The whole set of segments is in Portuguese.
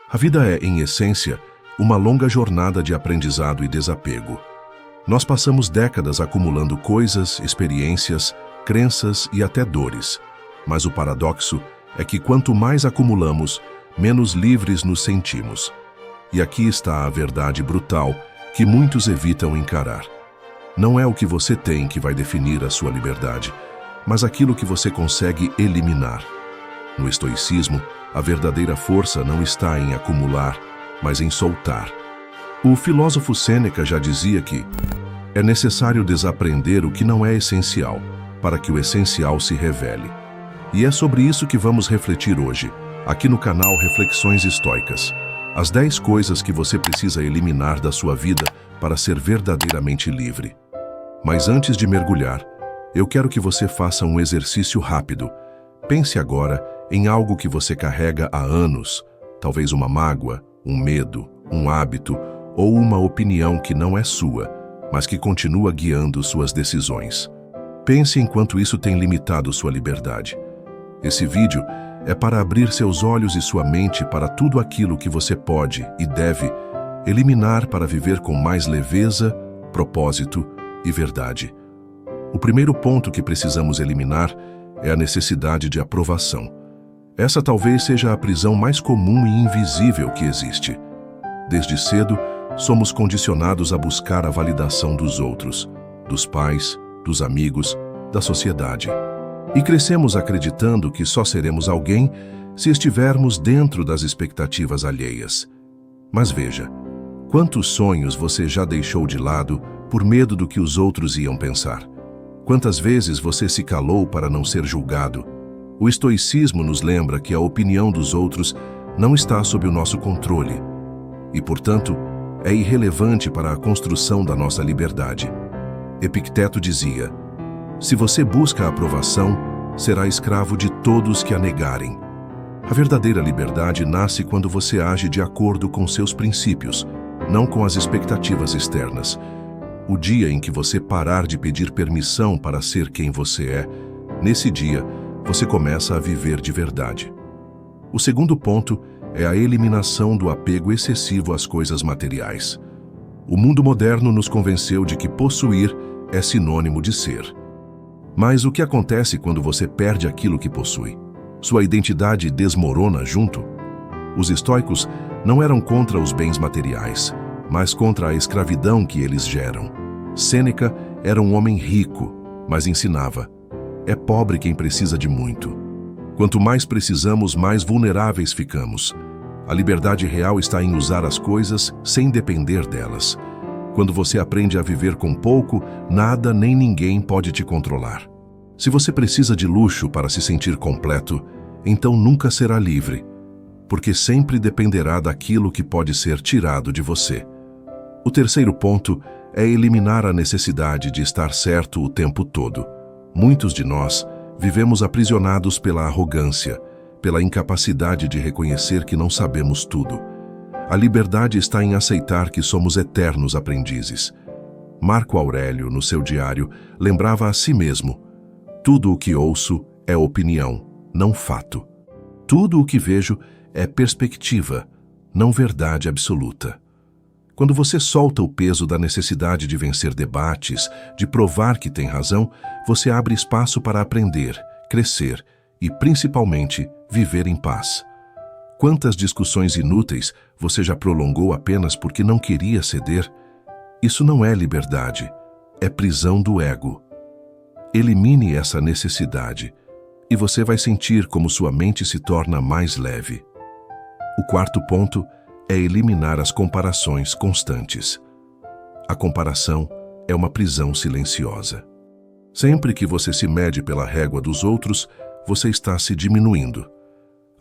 A vida é, em essência, uma longa jornada de aprendizado e desapego. Nós passamos décadas acumulando coisas, experiências, crenças e até dores. Mas o paradoxo é que quanto mais acumulamos, menos livres nos sentimos. E aqui está a verdade brutal que muitos evitam encarar. Não é o que você tem que vai definir a sua liberdade, mas aquilo que você consegue eliminar. No estoicismo, a verdadeira força não está em acumular, mas em soltar. O filósofo Sêneca já dizia que é necessário desaprender o que não é essencial, para que o essencial se revele. E é sobre isso que vamos refletir hoje, aqui no canal Reflexões Estoicas. As 10 coisas que você precisa eliminar da sua vida para ser verdadeiramente livre. Mas antes de mergulhar, eu quero que você faça um exercício rápido. Pense agora em algo que você carrega há anos, talvez uma mágoa, um medo, um hábito ou uma opinião que não é sua, mas que continua guiando suas decisões. Pense em quanto isso tem limitado sua liberdade. Esse vídeo é para abrir seus olhos e sua mente para tudo aquilo que você pode e deve eliminar para viver com mais leveza, propósito e verdade. O primeiro ponto que precisamos eliminar é a necessidade de aprovação. Essa talvez seja a prisão mais comum e invisível que existe. Desde cedo, somos condicionados a buscar a validação dos outros, dos pais, dos amigos, da sociedade. E crescemos acreditando que só seremos alguém se estivermos dentro das expectativas alheias. Mas veja, quantos sonhos você já deixou de lado por medo do que os outros iam pensar? Quantas vezes você se calou para não ser julgado? O estoicismo nos lembra que a opinião dos outros não está sob o nosso controle e, portanto, é irrelevante para a construção da nossa liberdade. Epicteto dizia: se você busca a aprovação, será escravo de todos que a negarem. A verdadeira liberdade nasce quando você age de acordo com seus princípios, não com as expectativas externas. O dia em que você parar de pedir permissão para ser quem você é, nesse dia, você começa a viver de verdade. O segundo ponto é a eliminação do apego excessivo às coisas materiais. O mundo moderno nos convenceu de que possuir é sinônimo de ser. Mas o que acontece quando você perde aquilo que possui? Sua identidade desmorona junto? Os estoicos não eram contra os bens materiais, mas contra a escravidão que eles geram. Sêneca era um homem rico, mas ensinava: é pobre quem precisa de muito. Quanto mais precisamos, mais vulneráveis ficamos. A liberdade real está em usar as coisas sem depender delas. Quando você aprende a viver com pouco, nada nem ninguém pode te controlar. Se você precisa de luxo para se sentir completo, então nunca será livre, porque sempre dependerá daquilo que pode ser tirado de você. O terceiro ponto é eliminar a necessidade de estar certo o tempo todo. Muitos de nós vivemos aprisionados pela arrogância, pela incapacidade de reconhecer que não sabemos tudo. A liberdade está em aceitar que somos eternos aprendizes. Marco Aurélio, no seu diário, lembrava a si mesmo: tudo o que ouço é opinião, não fato. Tudo o que vejo é perspectiva, não verdade absoluta. Quando você solta o peso da necessidade de vencer debates, de provar que tem razão, você abre espaço para aprender, crescer e, principalmente, viver em paz. Quantas discussões inúteis você já prolongou apenas porque não queria ceder? Isso não é liberdade, é prisão do ego. Elimine essa necessidade e você vai sentir como sua mente se torna mais leve. O quarto ponto é eliminar as comparações constantes. A comparação é uma prisão silenciosa. Sempre que você se mede pela régua dos outros, você está se diminuindo.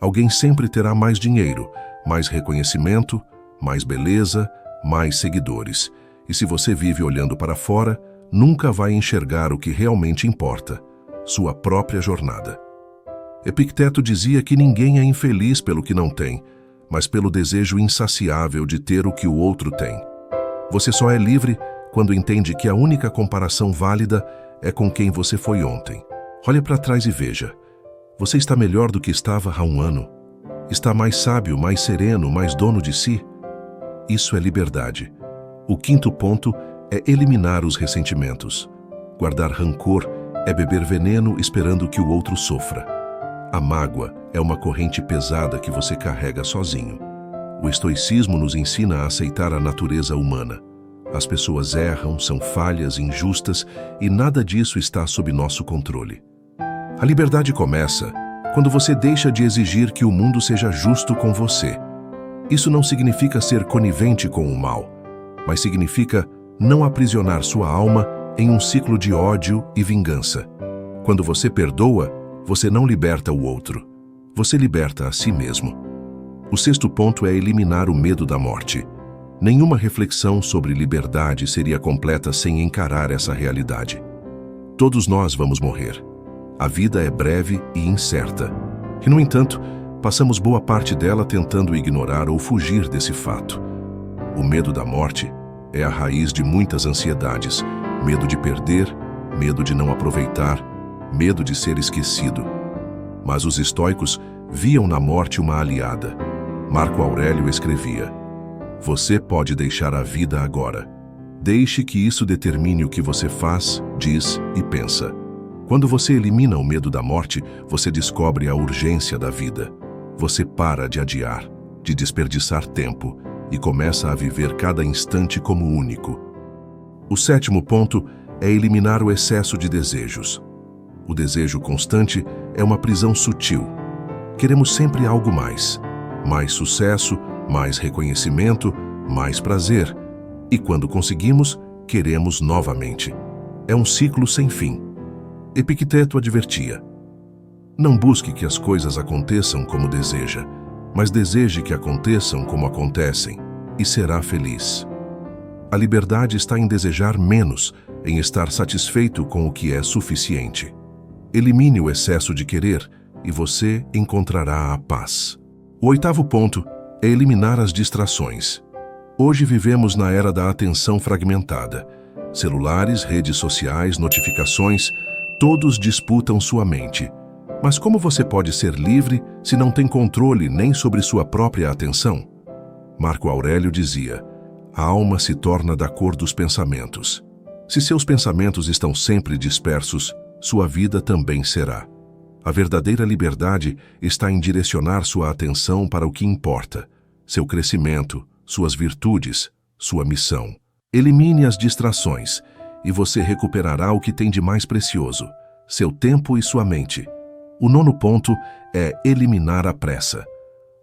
Alguém sempre terá mais dinheiro, mais reconhecimento, mais beleza, mais seguidores. E se você vive olhando para fora, nunca vai enxergar o que realmente importa, sua própria jornada. Epicteto dizia que ninguém é infeliz pelo que não tem, mas pelo desejo insaciável de ter o que o outro tem. Você só é livre quando entende que a única comparação válida é com quem você foi ontem. Olhe para trás e veja. Você está melhor do que estava há um ano. Está mais sábio, mais sereno, mais dono de si? Isso é liberdade. O quinto ponto é eliminar os ressentimentos. Guardar rancor é beber veneno esperando que o outro sofra. A mágoa é uma corrente pesada que você carrega sozinho. O estoicismo nos ensina a aceitar a natureza humana. As pessoas erram, são falhas, injustas e nada disso está sob nosso controle. A liberdade começa quando você deixa de exigir que o mundo seja justo com você. Isso não significa ser conivente com o mal, mas significa não aprisionar sua alma em um ciclo de ódio e vingança. Quando você perdoa, você não liberta o outro, você liberta a si mesmo. O sexto ponto é eliminar o medo da morte. Nenhuma reflexão sobre liberdade seria completa sem encarar essa realidade. Todos nós vamos morrer. A vida é breve e incerta. E, no entanto, passamos boa parte dela tentando ignorar ou fugir desse fato. O medo da morte é a raiz de muitas ansiedades. Medo de perder, medo de não aproveitar, medo de ser esquecido. Mas os estoicos viam na morte uma aliada. Marco Aurélio escrevia: "Você pode deixar a vida agora. Deixe que isso determine o que você faz, diz e pensa." Quando você elimina o medo da morte, você descobre a urgência da vida. Você para de adiar, de desperdiçar tempo e começa a viver cada instante como único. O sétimo ponto é eliminar o excesso de desejos. O desejo constante é uma prisão sutil. Queremos sempre algo mais. Mais sucesso, mais reconhecimento, mais prazer. E quando conseguimos, queremos novamente. É um ciclo sem fim. Epicteto advertia: "Não busque que as coisas aconteçam como deseja, mas deseje que aconteçam como acontecem, e será feliz." A liberdade está em desejar menos, em estar satisfeito com o que é suficiente. Elimine o excesso de querer e você encontrará a paz. O oitavo ponto é eliminar as distrações. Hoje vivemos na era da atenção fragmentada. Celulares, redes sociais, notificações, todos disputam sua mente. Mas como você pode ser livre se não tem controle nem sobre sua própria atenção? Marco Aurélio dizia: "A alma se torna da cor dos pensamentos." Se seus pensamentos estão sempre dispersos, sua vida também será. A verdadeira liberdade está em direcionar sua atenção para o que importa: seu crescimento, suas virtudes, sua missão. Elimine as distrações e você recuperará o que tem de mais precioso: seu tempo e sua mente. O nono ponto é eliminar a pressa.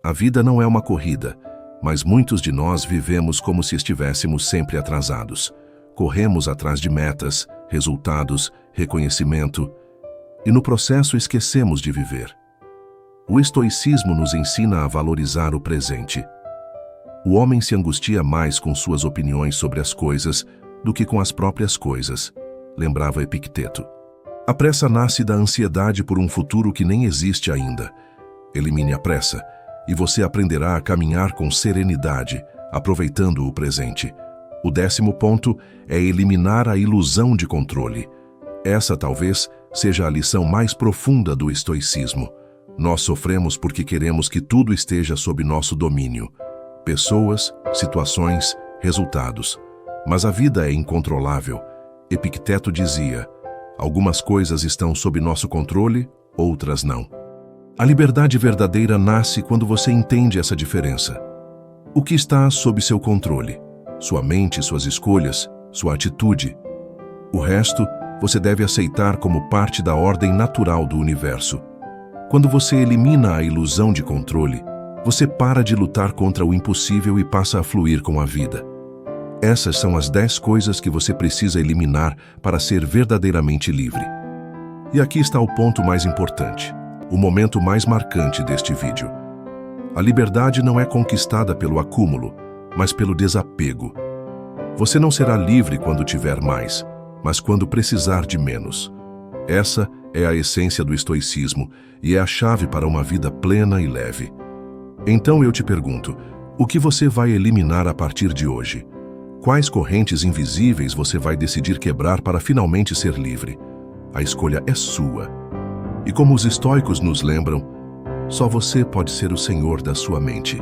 A vida não é uma corrida, mas muitos de nós vivemos como se estivéssemos sempre atrasados. Corremos atrás de metas, resultados, reconhecimento, e no processo esquecemos de viver. O estoicismo nos ensina a valorizar o presente. O homem se angustia mais com suas opiniões sobre as coisas do que com as próprias coisas, lembrava Epicteto. A pressa nasce da ansiedade por um futuro que nem existe ainda. Elimine a pressa, e você aprenderá a caminhar com serenidade, aproveitando o presente. O 10º ponto é eliminar a ilusão de controle. Essa talvez seja a lição mais profunda do estoicismo. Nós sofremos porque queremos que tudo esteja sob nosso domínio. Pessoas, situações, resultados. Mas a vida é incontrolável. Epicteto dizia: "Algumas coisas estão sob nosso controle, outras não." A liberdade verdadeira nasce quando você entende essa diferença. O que está sob seu controle? Sua mente, suas escolhas, sua atitude. O resto, você deve aceitar como parte da ordem natural do universo. Quando você elimina a ilusão de controle, você para de lutar contra o impossível e passa a fluir com a vida. Essas são as 10 coisas que você precisa eliminar para ser verdadeiramente livre. E aqui está o ponto mais importante, o momento mais marcante deste vídeo. A liberdade não é conquistada pelo acúmulo, mas pelo desapego. Você não será livre quando tiver mais, mas quando precisar de menos. Essa é a essência do estoicismo e é a chave para uma vida plena e leve. Então eu te pergunto, o que você vai eliminar a partir de hoje? Quais correntes invisíveis você vai decidir quebrar para finalmente ser livre? A escolha é sua. E como os estoicos nos lembram, Só você pode ser o senhor da sua mente.